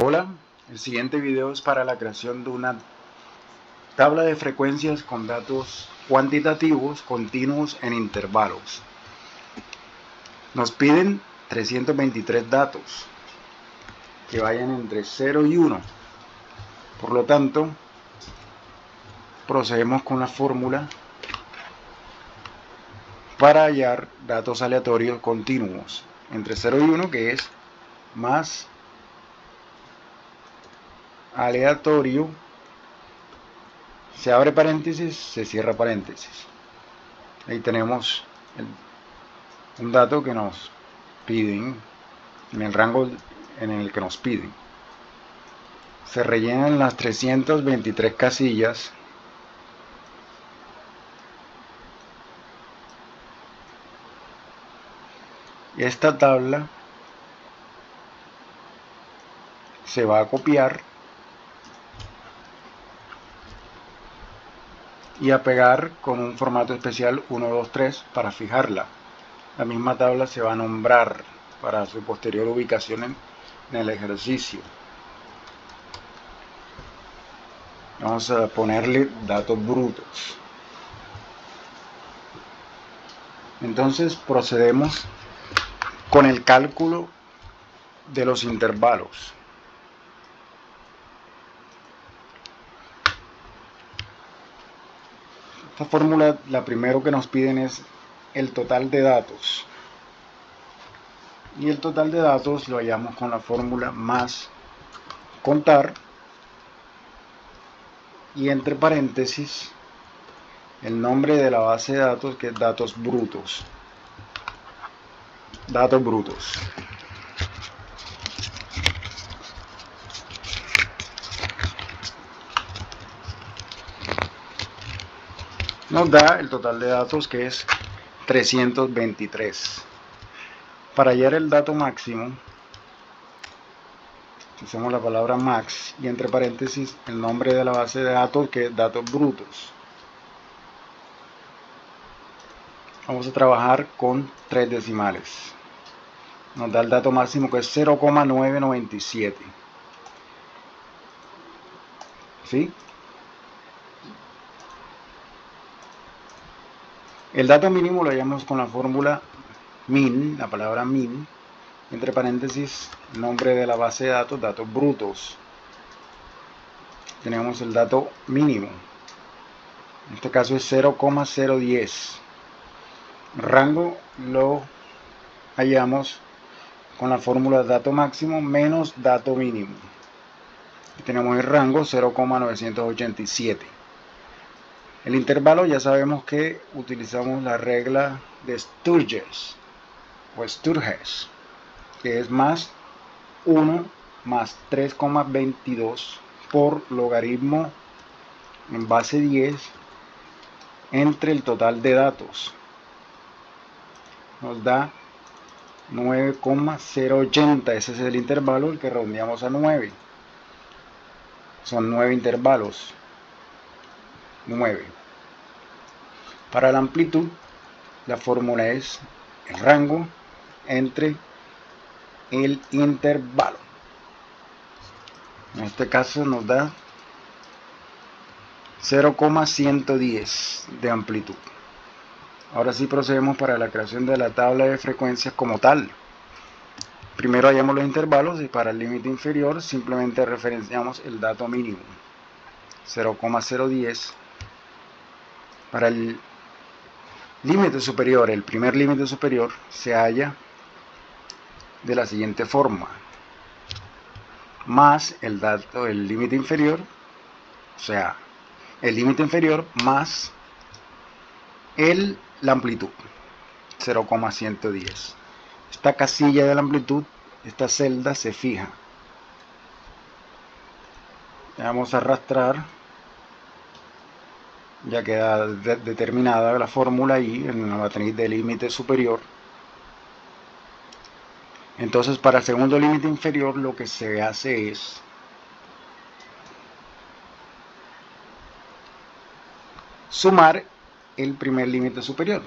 Hola, el siguiente video es para la creación de una tabla de frecuencias con datos cuantitativos continuos en intervalos. Nos piden 323 datos que vayan entre 0 y 1. Por lo tanto, procedemos con la fórmula para hallar datos aleatorios continuos entre 0 y 1, que es más aleatorio, se abre paréntesis, se cierra paréntesis. Ahí tenemos un dato que nos piden, en el rango en el que nos piden. Se rellenan las 323 casillas y esta tabla se va a copiar y a pegar con un formato especial 1, 2, 3 para fijarla. La misma tabla se va a nombrar para su posterior ubicación en el ejercicio. Vamos a ponerle datos brutos. Entonces procedemos con el cálculo de los intervalos. Esta fórmula, la primero que nos piden es el total de datos. Y el total de datos lo hallamos con la fórmula más contar y entre paréntesis el nombre de la base de datos, que es datos brutos. Datos brutos. Nos da el total de datos, que es 323. Para hallar el dato máximo, usamos la palabra max y entre paréntesis el nombre de la base de datos, que es datos brutos. Vamos a trabajar con 3 decimales. Nos da el dato máximo, que es 0,997. ¿Sí? El dato mínimo lo hallamos con la fórmula min, la palabra min, entre paréntesis el nombre de la base de datos, datos brutos. Tenemos el dato mínimo, en este caso es 0,010. Rango lo hallamos con la fórmula dato máximo menos dato mínimo. Y tenemos el rango 0,987. El intervalo, ya sabemos que utilizamos la regla de Sturges o Sturges, que es más 1 más 3,22 por logaritmo en base 10 entre el total de datos. Nos da 9,080. Ese es el intervalo, el que redondeamos a 9. Son 9 intervalos. 9. Para la amplitud, la fórmula es el rango entre el intervalo. En este caso nos da 0,110 de amplitud. Ahora sí procedemos para la creación de la tabla de frecuencias como tal. Primero hallamos los intervalos y para el límite inferior simplemente referenciamos el dato mínimo, 0,010. Para el límite superior, el primer límite superior, se halla de la siguiente forma: más el dato del límite inferior, o sea, el límite inferior más la amplitud, 0,110. Esta casilla de la amplitud, esta celda se fija. Vamos a arrastrar, ya queda determinada la fórmula ahí en la matriz del límite superior. Entonces, para el segundo límite inferior, lo que se hace es sumar el primer límite superior.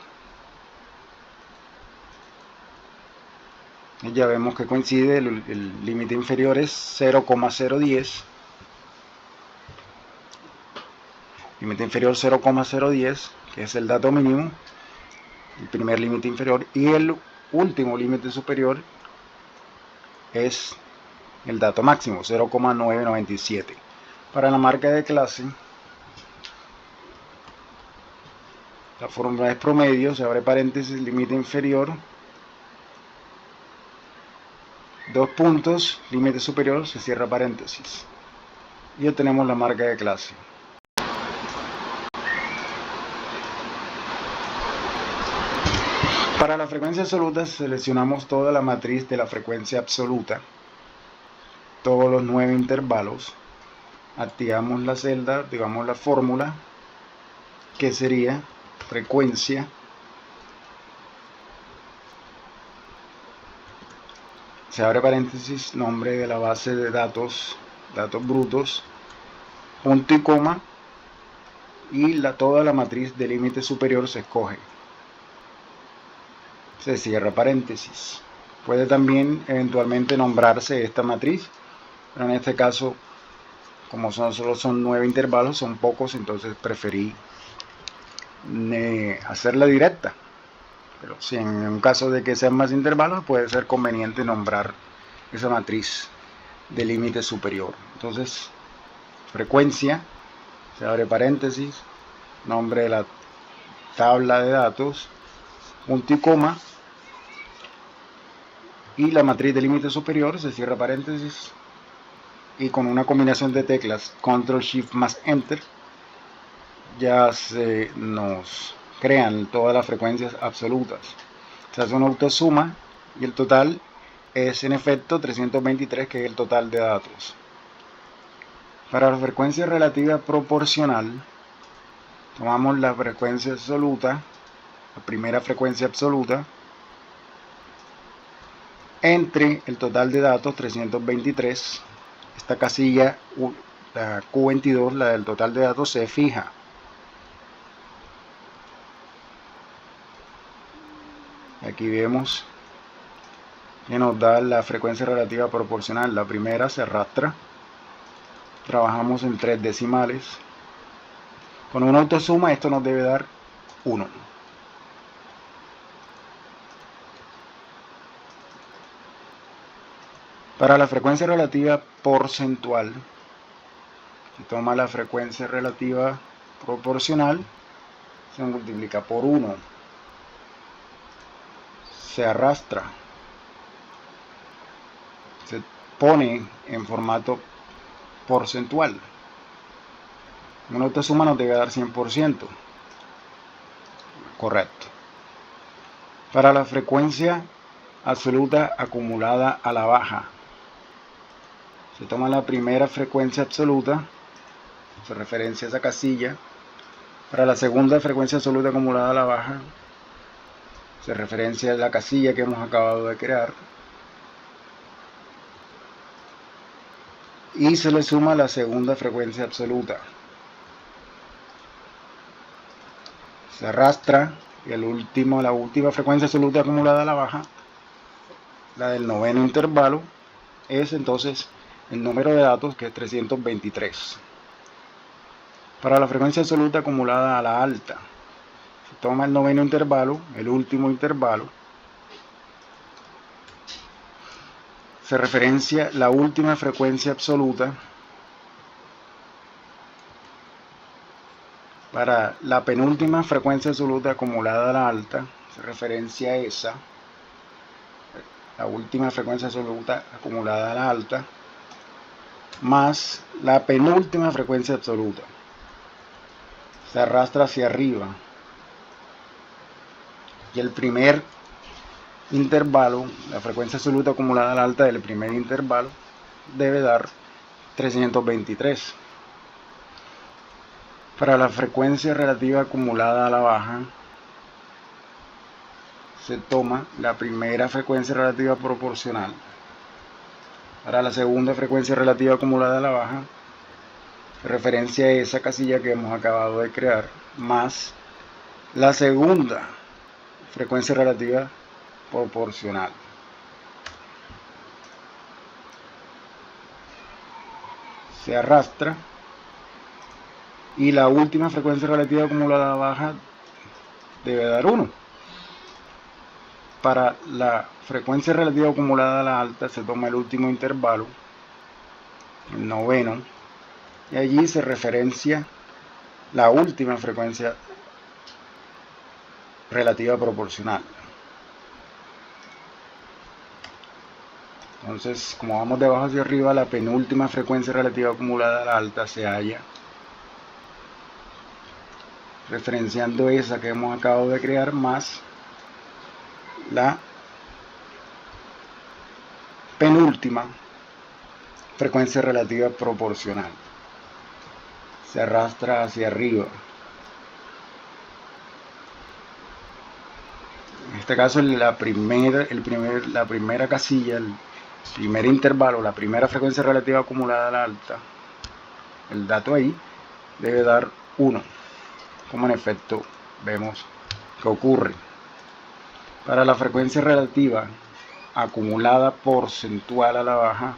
Ya vemos que coincide, el límite inferior es 0,010, límite inferior 0,010, que es el dato mínimo, el primer límite inferior, y el último límite superior es el dato máximo, 0,997. Para la marca de clase, la fórmula es promedio, se abre paréntesis, límite inferior, dos puntos, límite superior, se cierra paréntesis. Y obtenemos la marca de clase. Para la frecuencia absoluta seleccionamos toda la matriz de la frecuencia absoluta, todos los 9 intervalos, activamos la celda, digamos la fórmula, que sería frecuencia se abre paréntesis, nombre de la base de datos brutos, punto y coma, y toda la matriz de límite superior se escoge, se cierra paréntesis. Puede también eventualmente nombrarse esta matriz, pero en este caso, como solo son 9 intervalos, son pocos, entonces preferí hacerla directa. Pero si en un caso de que sean más intervalos, puede ser conveniente nombrar esa matriz de límite superior. Entonces, frecuencia, se abre paréntesis, nombre de la tabla de datos, punto y coma, y la matriz de límite superior, se cierra paréntesis, y con una combinación de teclas Ctrl Shift más Enter, ya se nos crean todas las frecuencias absolutas. Se hace una autosuma y el total es en efecto 323, que es el total de datos. Para la frecuencia relativa proporcional, tomamos la frecuencia absoluta, la primera frecuencia absoluta, entre el total de datos 323. Esta casilla, la Q22, la del total de datos, se fija. Aquí vemos que nos da la frecuencia relativa proporcional. La primera se arrastra, trabajamos en 3 decimales. Con una autosuma esto nos debe dar 1. Para la frecuencia relativa porcentual, se toma la frecuencia relativa proporcional, se multiplica por 1, se arrastra, se pone en formato porcentual. Una autosuma nos debe dar 100%. Correcto. Para la frecuencia absoluta acumulada a la baja, se toma la primera frecuencia absoluta, se referencia a esa casilla. Para la segunda frecuencia absoluta acumulada a la baja, se referencia a la casilla que hemos acabado de crear. Y se le suma la segunda frecuencia absoluta. Se arrastra y la última frecuencia absoluta acumulada a la baja, la del noveno intervalo, es entonces el número de datos, que es 323. Para la frecuencia absoluta acumulada a la alta, se toma el noveno intervalo, el último intervalo, se referencia la última frecuencia absoluta. Para la penúltima frecuencia absoluta acumulada a la alta, se referencia a esa, la última frecuencia absoluta acumulada a la alta, más la penúltima frecuencia absoluta. Se arrastra hacia arriba. Y el primer intervalo, la frecuencia absoluta acumulada a la alta del primer intervalo, debe dar 323. Para la frecuencia relativa acumulada a la baja, se toma la primera frecuencia relativa proporcional. Para la segunda frecuencia relativa acumulada a la baja, se referencia a esa casilla que hemos acabado de crear, más la segunda frecuencia relativa proporcional. se arrastra y la última frecuencia relativa acumulada baja debe dar 1. Para la frecuencia relativa acumulada a la alta se toma el último intervalo, el noveno, y allí se referencia la última frecuencia relativa proporcional. Entonces, como vamos de abajo hacia arriba, la penúltima frecuencia relativa acumulada a la alta se halla referenciando esa que hemos acabado de crear más la penúltima frecuencia relativa proporcional. Se arrastra hacia arriba. En este caso la primera casilla, el primer intervalo, la primera frecuencia relativa acumulada a la alta, el dato ahí debe dar 1, como en efecto vemos que ocurre. Para la frecuencia relativa acumulada porcentual a la baja,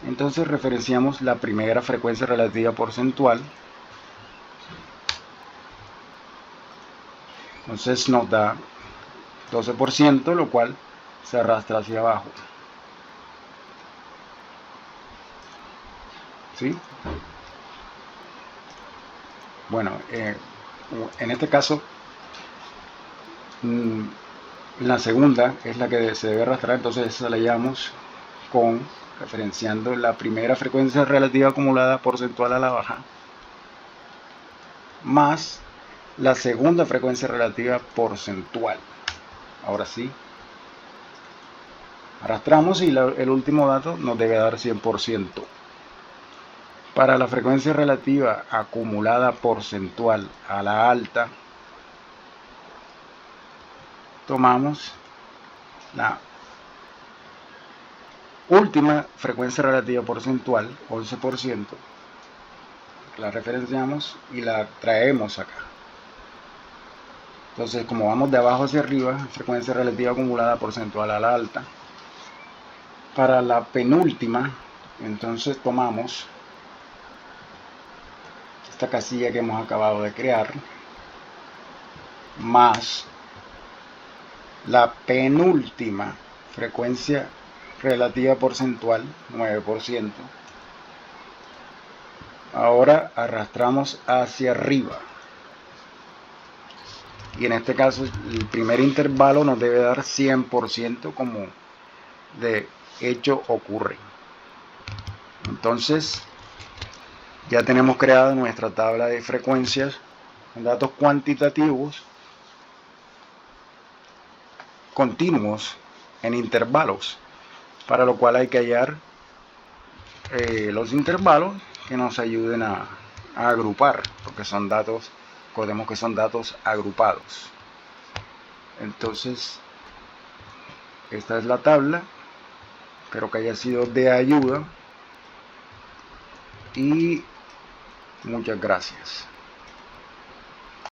entonces referenciamos la primera frecuencia relativa porcentual. Entonces nos da 12%, lo cual se arrastra hacia abajo. ¿Sí? Bueno, en este caso, la segunda es la que se debe arrastrar, entonces esa la llamamos con, referenciando la primera frecuencia relativa acumulada porcentual a la baja, más la segunda frecuencia relativa porcentual. Ahora sí, arrastramos y el último dato nos debe dar 100%. Para la frecuencia relativa acumulada porcentual a la alta, tomamos la última frecuencia relativa porcentual, 11%, la referenciamos y la traemos acá. Entonces, como vamos de abajo hacia arriba, frecuencia relativa acumulada porcentual a la alta. Para la penúltima, entonces tomamos esta casilla que hemos acabado de crear, más la penúltima frecuencia relativa porcentual, 9%. Ahora arrastramos hacia arriba. Y en este caso el primer intervalo nos debe dar 100%, como de hecho ocurre. Entonces ya tenemos creada nuestra tabla de frecuencias con datos cuantitativos continuos en intervalos, para lo cual hay que hallar los intervalos que nos ayuden a agrupar, porque son datos, recordemos que son datos agrupados. Entonces esta es la tabla, espero que haya sido de ayuda y muchas gracias.